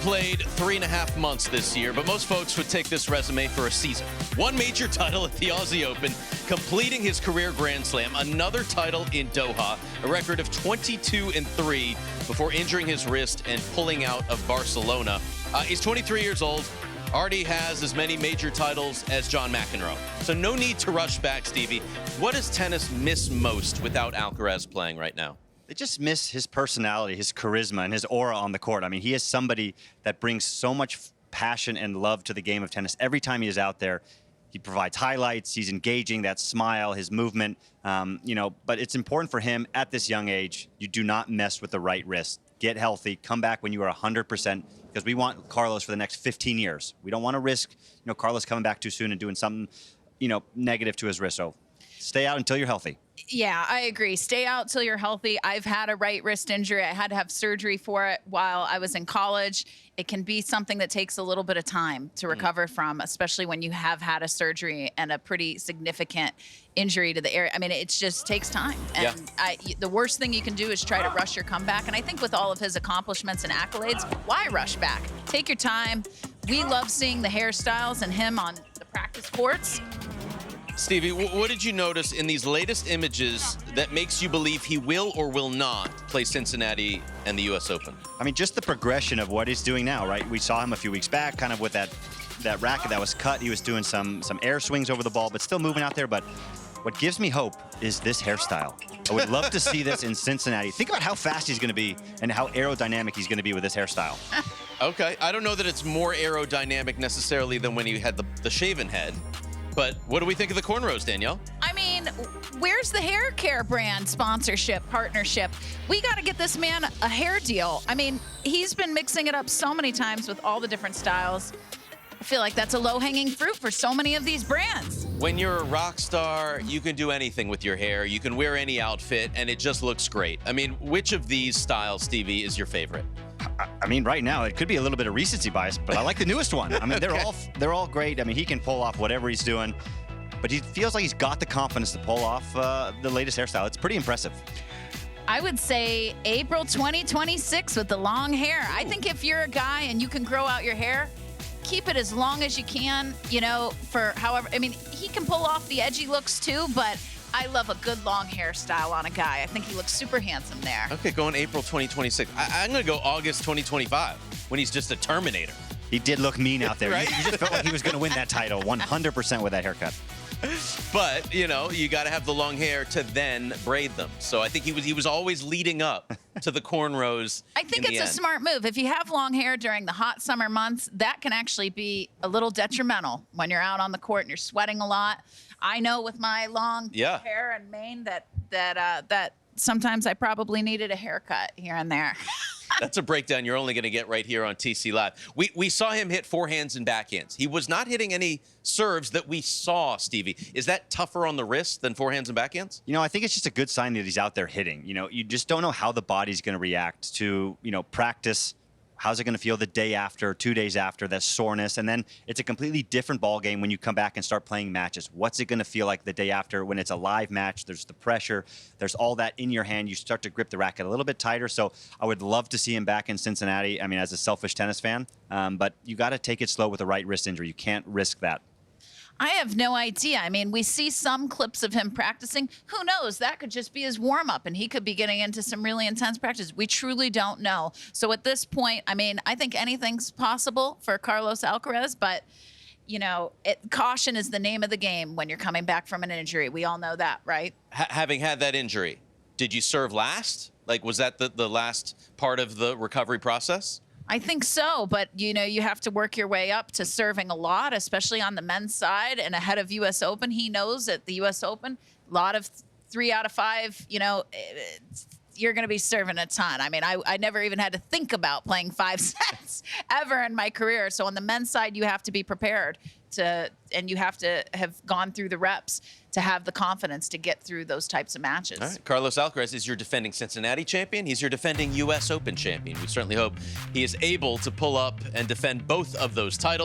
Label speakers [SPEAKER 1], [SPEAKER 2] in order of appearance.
[SPEAKER 1] played 3.5 months this year, but most folks would take this resume for a season. One major title at the Aussie Open, completing his career Grand Slam, another title in Doha, a record of 22-3 before injuring his wrist and pulling out of Barcelona. He's 23 years old, already has as many major titles as John McEnroe. So no need to rush back, Stevie. What does tennis miss most without Alcaraz playing right now?
[SPEAKER 2] They just miss his personality, his charisma, and his aura on the court. I mean, he is somebody that brings so much passion and love to the game of tennis. Every time he is out there, he provides highlights. He's engaging, that smile, his movement. But it's important for him at this young age. You do not mess with the right wrist. Get healthy. Come back when you are 100%, because we want Carlos for the next 15 years. We don't want to risk, Carlos coming back too soon and doing something, negative to his wrist. So stay out until you're healthy.
[SPEAKER 3] Yeah, I agree. Stay out till you're healthy. I've had a right wrist injury. I had to have surgery for it while I was in college. It can be something that takes a little bit of time to recover from, especially when you have had a surgery and a pretty significant injury to the area. I mean, it just takes time. And the worst thing you can do is try to rush your comeback. And I think with all of his accomplishments and accolades, why rush back? Take your time. We love seeing the hairstyles and him on the practice courts.
[SPEAKER 1] Stevie, what did you notice in these latest images that makes you believe he will or will not play Cincinnati and the U.S. Open?
[SPEAKER 2] I mean, just the progression of what he's doing now, right? We saw him a few weeks back, kind of with that racket that was cut. He was doing some air swings over the ball, but still moving out there. But what gives me hope is this hairstyle. I would love to see this in Cincinnati. Think about how fast he's going to be and how aerodynamic he's going to be with this hairstyle.
[SPEAKER 1] Okay, I don't know that it's more aerodynamic necessarily than when he had the shaven head. But what do we think of the cornrows, Danielle?
[SPEAKER 3] I mean, where's the hair care brand sponsorship, partnership? We got to get this man a hair deal. I mean, he's been mixing it up so many times with all the different styles. I feel like that's a low-hanging fruit for so many of these brands.
[SPEAKER 1] When you're a rock star, you can do anything with your hair. You can wear any outfit, and it just looks great. I mean, which of these styles, Stevie, is your favorite?
[SPEAKER 2] I mean, right now, it could be a little bit of recency bias, but I like the newest one. I mean, they're all great. I mean, he can pull off whatever he's doing, but he feels like he's got the confidence to pull off the latest hairstyle. It's pretty impressive.
[SPEAKER 3] I would say April 2026 with the long hair. Ooh. I think if you're a guy and you can grow out your hair, keep it as long as you can, for however. I mean, he can pull off the edgy looks too, but I love a good long hairstyle on a guy. I think he looks super handsome there.
[SPEAKER 1] Okay, going April 2026. I'm going to go August 2025 when he's just a Terminator.
[SPEAKER 2] He did look mean out there.
[SPEAKER 1] Right?
[SPEAKER 2] You just felt like he was going to win that title 100% with that haircut.
[SPEAKER 1] But, you got to have the long hair to then braid them. So I think he was always leading up to the cornrows.
[SPEAKER 3] I think it's a smart move. If you have long hair during the hot summer months, that can actually be a little detrimental when you're out on the court and you're sweating a lot. I know with my long hair and mane that sometimes I probably needed a haircut here and there.
[SPEAKER 1] That's a breakdown you're only going to get right here on TC Live. We saw him hit forehands and backhands. He was not hitting any serves that we saw, Stevie. Is that tougher on the wrist than forehands and backhands?
[SPEAKER 2] I think it's just a good sign that he's out there hitting. You just don't know how the body's going to react to, practice. How's it going to feel the day after, 2 days after, that soreness? And then it's a completely different ball game when you come back and start playing matches. What's it going to feel like the day after when it's a live match? There's the pressure. There's all that in your hand. You start to grip the racket a little bit tighter. So I would love to see him back in Cincinnati, I mean, as a selfish tennis fan. But you got to take it slow with a right wrist injury. You can't risk that.
[SPEAKER 3] I have no idea. I mean, we see some clips of him practicing. Who knows? That could just be his warm-up, and he could be getting into some really intense practice. We truly don't know. So at this point, I mean, I think anything's possible for Carlos Alcaraz, but, caution is the name of the game when you're coming back from an injury. We all know that, right?
[SPEAKER 1] Having had that injury, did you serve last? Like, was that the last part of the recovery process?
[SPEAKER 3] I think so, but, you have to work your way up to serving a lot, especially on the men's side and ahead of U.S. Open. He knows at the U.S. Open, a lot of 3 out of 5, you're going to be serving a ton. I mean, I never even had to think about playing 5 sets ever in my career. So on the men's side, you have to be prepared and you have to have gone through the reps to have the confidence to get through those types of matches.
[SPEAKER 1] All right. Carlos Alcaraz is your defending Cincinnati champion. He's your defending U.S. Open champion. We certainly hope he is able to pull up and defend both of those titles.